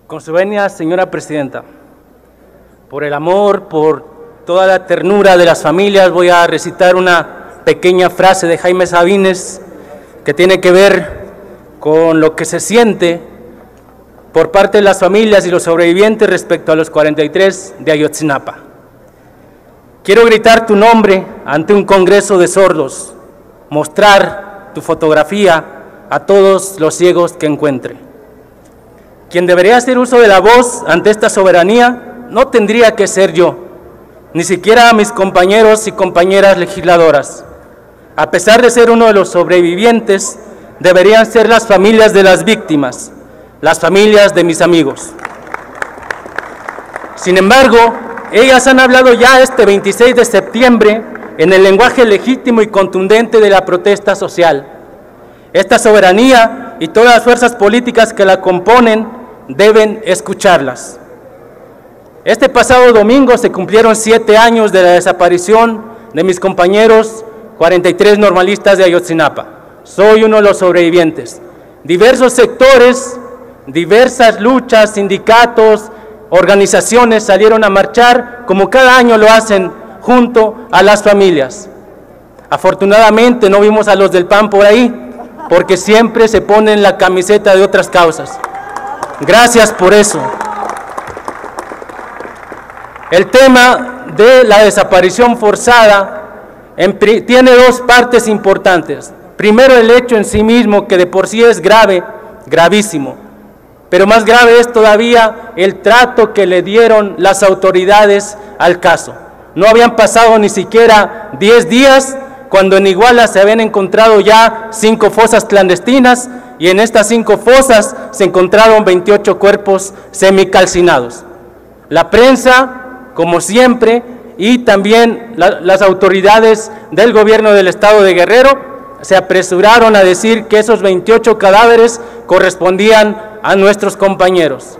Con su venia, señora presidenta, por el amor, por toda la ternura de las familias, voy a recitar una pequeña frase de Jaime Sabines que tiene que ver con lo que se siente por parte de las familias y los sobrevivientes respecto a los 43 de Ayotzinapa. Quiero gritar tu nombre ante un congreso de sordos, mostrar tu fotografía a todos los ciegos que encuentre. Quien debería hacer uso de la voz ante esta soberanía no tendría que ser yo, ni siquiera mis compañeros y compañeras legisladoras. A pesar de ser uno de los sobrevivientes, deberían ser las familias de las víctimas, las familias de mis amigos. Sin embargo, ellas han hablado ya este 26 de septiembre en el lenguaje legítimo y contundente de la protesta social. Esta soberanía y todas las fuerzas políticas que la componen deben escucharlas. Este pasado domingo se cumplieron 7 años de la desaparición de mis compañeros 43 normalistas de Ayotzinapa. Soy uno de los sobrevivientes. Diversos sectores, diversas luchas, sindicatos, organizaciones salieron a marchar como cada año lo hacen junto a las familias. Afortunadamente no vimos a los del PAN por ahí, porque siempre se ponen la camiseta de otras causas. Gracias por eso. El tema de la desaparición forzada tiene dos partes importantes. Primero, el hecho en sí mismo, que de por sí es grave, gravísimo. Pero más grave es todavía el trato que le dieron las autoridades al caso. No habían pasado ni siquiera 10 días cuando en Iguala se habían encontrado ya 5 fosas clandestinas y en estas 5 fosas se encontraron 28 cuerpos semicalcinados. La prensa, como siempre, y también las autoridades del gobierno del estado de Guerrero se apresuraron a decir que esos 28 cadáveres correspondían a nuestros compañeros.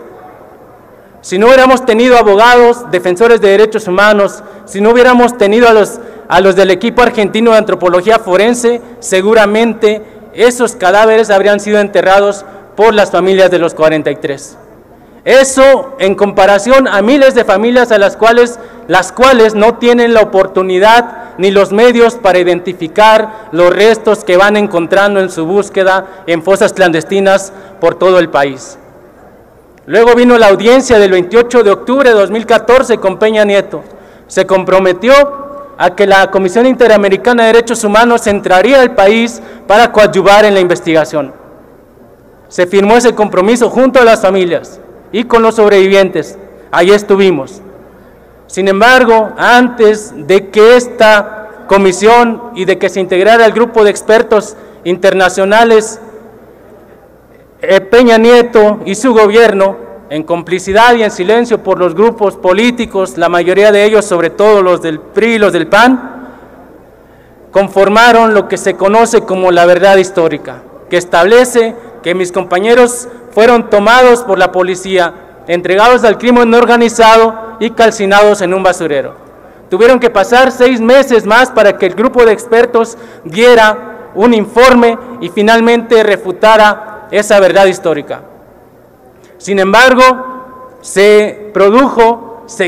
Si no hubiéramos tenido abogados, defensores de derechos humanos, si no hubiéramos tenido a los del equipo argentino de antropología forense, seguramente esos cadáveres habrían sido enterrados por las familias de los 43. Eso en comparación a miles de familias a las cuales no tienen la oportunidad ni los medios para identificar los restos que van encontrando en su búsqueda en fosas clandestinas por todo el país. Luego vino la audiencia del 28 de octubre de 2014 con Peña Nieto. Se comprometió a que la Comisión Interamericana de Derechos Humanos entraría al país para coadyuvar en la investigación. Se firmó ese compromiso junto a las familias y con los sobrevivientes. Ahí estuvimos. Sin embargo, antes de que esta comisión y de que se integrara el grupo de expertos internacionales, Peña Nieto y su gobierno, en complicidad y en silencio por los grupos políticos, la mayoría de ellos, sobre todo los del PRI y los del PAN, conformaron lo que se conoce como la verdad histórica, que establece que mis compañeros fueron tomados por la policía, entregados al crimen organizado y calcinados en un basurero. Tuvieron que pasar 6 meses más para que el grupo de expertos diera un informe y finalmente refutara esa verdad histórica. Sin embargo, se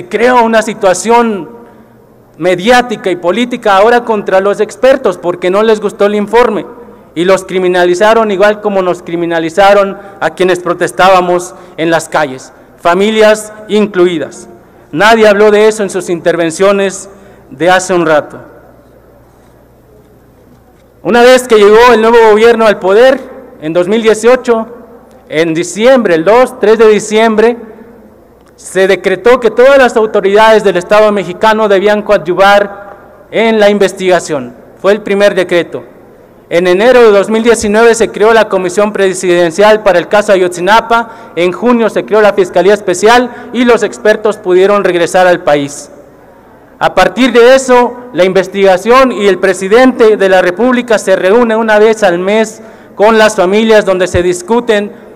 creó una situación mediática y política ahora contra los expertos porque no les gustó el informe y los criminalizaron igual como nos criminalizaron a quienes protestábamos en las calles, familias incluidas. Nadie habló de eso en sus intervenciones de hace un rato. Una vez que llegó el nuevo gobierno al poder, en 2018, en diciembre, el 3 de diciembre, se decretó que todas las autoridades del Estado mexicano debían coadyuvar en la investigación. Fue el primer decreto. En enero de 2019 se creó la Comisión Presidencial para el caso Ayotzinapa, en junio se creó la Fiscalía Especial y los expertos pudieron regresar al país. A partir de eso, la investigación y el presidente de la República se reúne una vez al mes con las familias donde se discuten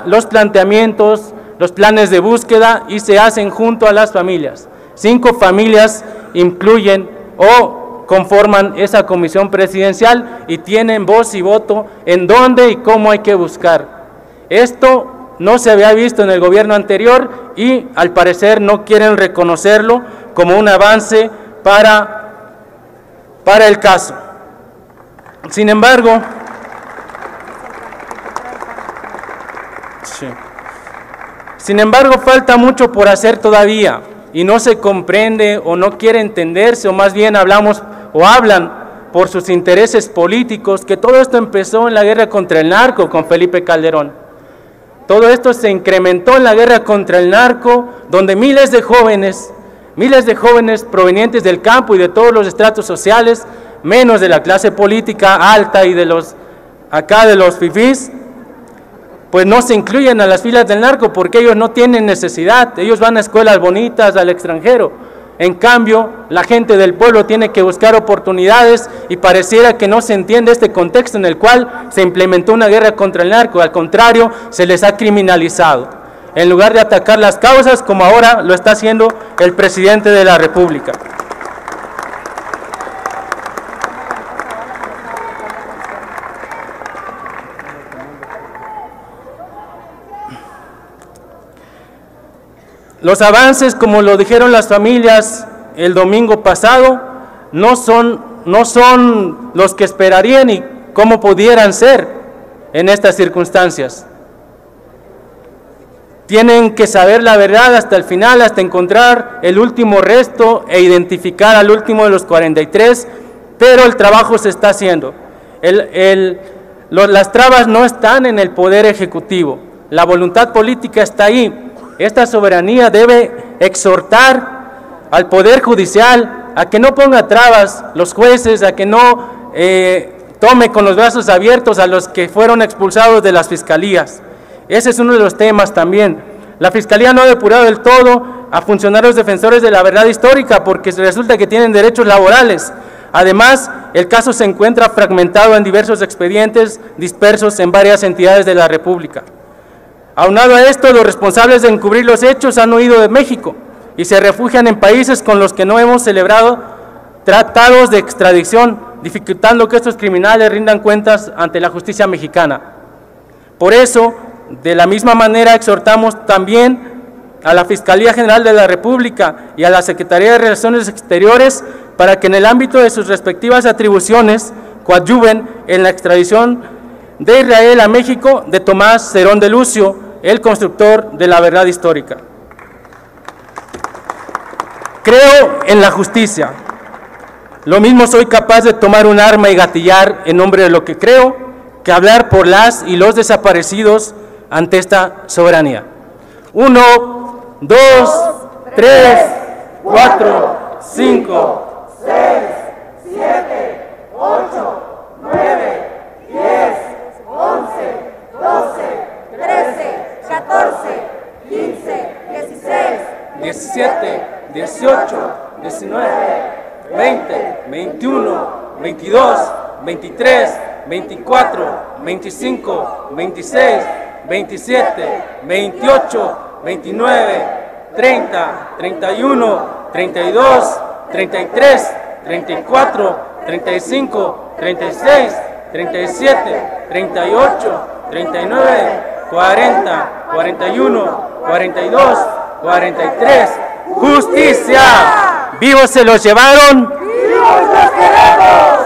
los planteamientos, los planes de búsqueda y se hacen junto a las familias. 5 familias incluyen o conforman esa comisión presidencial y tienen voz y voto en dónde y cómo hay que buscar. Esto no se había visto en el gobierno anterior y al parecer no quieren reconocerlo como un avance para el caso. Sin embargo, falta mucho por hacer todavía y no se comprende o no quiere entenderse, o más bien hablan por sus intereses políticos, que todo esto empezó en la guerra contra el narco con Felipe Calderón. Todo esto se incrementó en la guerra contra el narco, donde miles de jóvenes provenientes del campo y de todos los estratos sociales, menos de la clase política alta y de los fifís, pues no se incluyen a las filas del narco porque ellos no tienen necesidad, ellos van a escuelas bonitas al extranjero. En cambio, la gente del pueblo tiene que buscar oportunidades y pareciera que no se entiende este contexto en el cual se implementó una guerra contra el narco, al contrario, se les ha criminalizado, en lugar de atacar las causas como ahora lo está haciendo el presidente de la República. Los avances, como lo dijeron las familias el domingo pasado, no son los que esperarían y cómo pudieran ser en estas circunstancias. Tienen que saber la verdad hasta el final, hasta encontrar el último resto e identificar al último de los 43, pero el trabajo se está haciendo. Las trabas no están en el Poder Ejecutivo, la voluntad política está ahí. Esta soberanía debe exhortar al Poder Judicial a que no ponga trabas los jueces, a que no tome con los brazos abiertos a los que fueron expulsados de las fiscalías. Ese es uno de los temas también. La Fiscalía no ha depurado del todo a funcionarios defensores de la verdad histórica porque resulta que tienen derechos laborales. Además, el caso se encuentra fragmentado en diversos expedientes dispersos en varias entidades de la República. Aunado a esto, los responsables de encubrir los hechos han huido de México y se refugian en países con los que no hemos celebrado tratados de extradición, dificultando que estos criminales rindan cuentas ante la justicia mexicana. Por eso, de la misma manera, exhortamos también a la Fiscalía General de la República y a la Secretaría de Relaciones Exteriores para que en el ámbito de sus respectivas atribuciones coadyuven en la extradición de Israel a México de Tomás Cerón de Lucio, el constructor de la verdad histórica. Creo en la justicia. Lo mismo soy capaz de tomar un arma y gatillar en nombre de lo que creo, que hablar por las y los desaparecidos ante esta soberanía. 1, 2, 3, 4, 5, 6, 7, 8, 9, 10, 11, 12, 13, 14, 15, 16, 17, 18, 19, 20, 21, 22, 23, 24, 25, 26, 27, 28, 29, 30, 31, 32, 33, 34, 35, 36, 37, 38, 39, 40, 41, 42, 43. ¡Justicia! ¡Vivos se los llevaron! ¡Vivos los queremos!